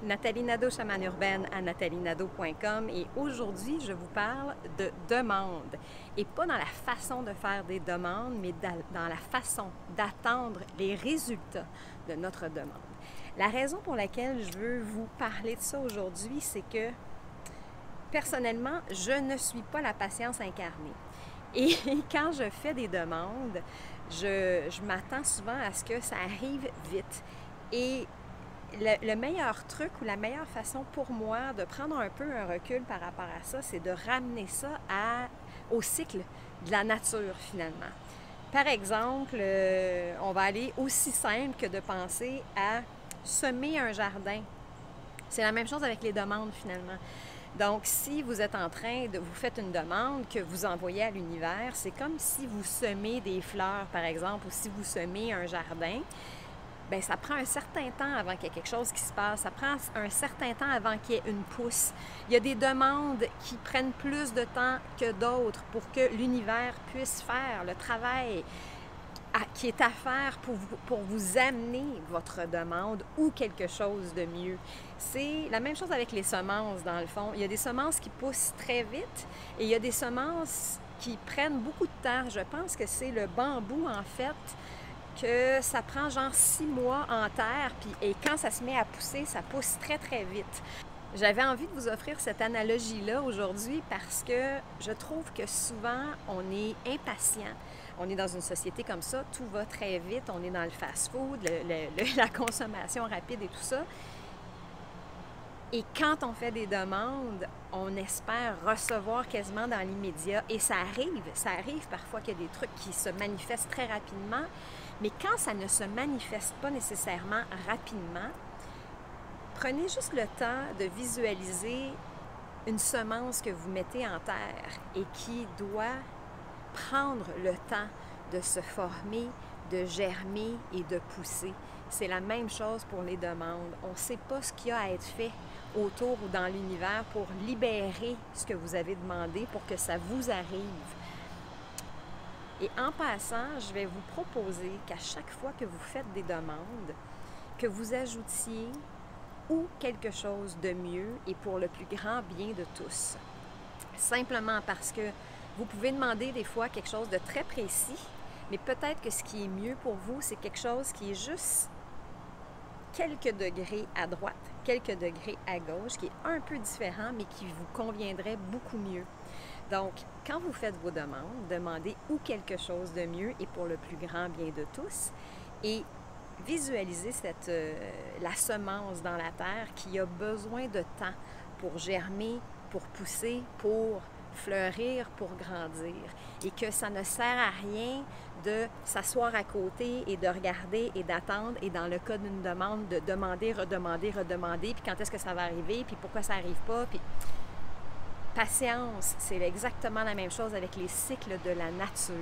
Nathalie Nadeau, chamane urbaine à nathalienado.com, et aujourd'hui, je vous parle de demande. Et pas dans la façon de faire des demandes, mais dans la façon d'attendre les résultats de notre demande. La raison pour laquelle je veux vous parler de ça aujourd'hui, c'est que personnellement, je ne suis pas la patience incarnée. Et quand je fais des demandes, je m'attends souvent à ce que ça arrive vite. Et le meilleur truc ou la meilleure façon pour moi de prendre un peu un recul par rapport à ça, c'est de ramener ça au cycle de la nature finalement. Par exemple, on va aller aussi simple que de penser à semer un jardin. C'est la même chose avec les demandes finalement. Donc, si vous êtes en train de vous faites une demande que vous envoyez à l'univers, c'est comme si vous semez des fleurs, par exemple, ou si vous semez un jardin. Bien, ça prend un certain temps avant qu'il y ait quelque chose qui se passe. Ça prend un certain temps avant qu'il y ait une pousse. Il y a des demandes qui prennent plus de temps que d'autres pour que l'univers puisse faire le travail qui est à faire pour vous amener votre demande ou quelque chose de mieux. C'est la même chose avec les semences, dans le fond. Il y a des semences qui poussent très vite et il y a des semences qui prennent beaucoup de temps. Je pense que c'est le bambou, en fait, que ça prend genre 6 mois en terre, et quand ça se met à pousser, ça pousse très, très vite. J'avais envie de vous offrir cette analogie-là aujourd'hui parce que je trouve que souvent, on est impatient. On est dans une société comme ça, tout va très vite, on est dans le fast-food, la consommation rapide et tout ça. Et quand on fait des demandes, on espère recevoir quasiment dans l'immédiat. Et ça arrive parfois qu'il y a des trucs qui se manifestent très rapidement. Mais quand ça ne se manifeste pas nécessairement rapidement, prenez juste le temps de visualiser une semence que vous mettez en terre et qui doit prendre le temps de se former, de germer et de pousser. C'est la même chose pour les demandes. On ne sait pas ce qu'il y a à être fait autour ou dans l'univers pour libérer ce que vous avez demandé pour que ça vous arrive. Et en passant, je vais vous proposer qu'à chaque fois que vous faites des demandes, que vous ajoutiez ou quelque chose de mieux et pour le plus grand bien de tous. Simplement parce que vous pouvez demander des fois quelque chose de très précis, mais peut-être que ce qui est mieux pour vous, c'est quelque chose qui est juste quelques degrés à droite, quelques degrés à gauche, qui est un peu différent, mais qui vous conviendrait beaucoup mieux. Donc, quand vous faites vos demandes, demandez ou quelque chose de mieux et pour le plus grand bien de tous, et visualisez la semence dans la terre qui a besoin de temps pour germer, pour pousser, pour fleurir, pour grandir, et que ça ne sert à rien de s'asseoir à côté et de regarder et d'attendre, et dans le cas d'une demande, de demander, redemander, redemander, puis quand est-ce que ça va arriver, puis pourquoi ça n'arrive pas, puis patience, c'est exactement la même chose avec les cycles de la nature.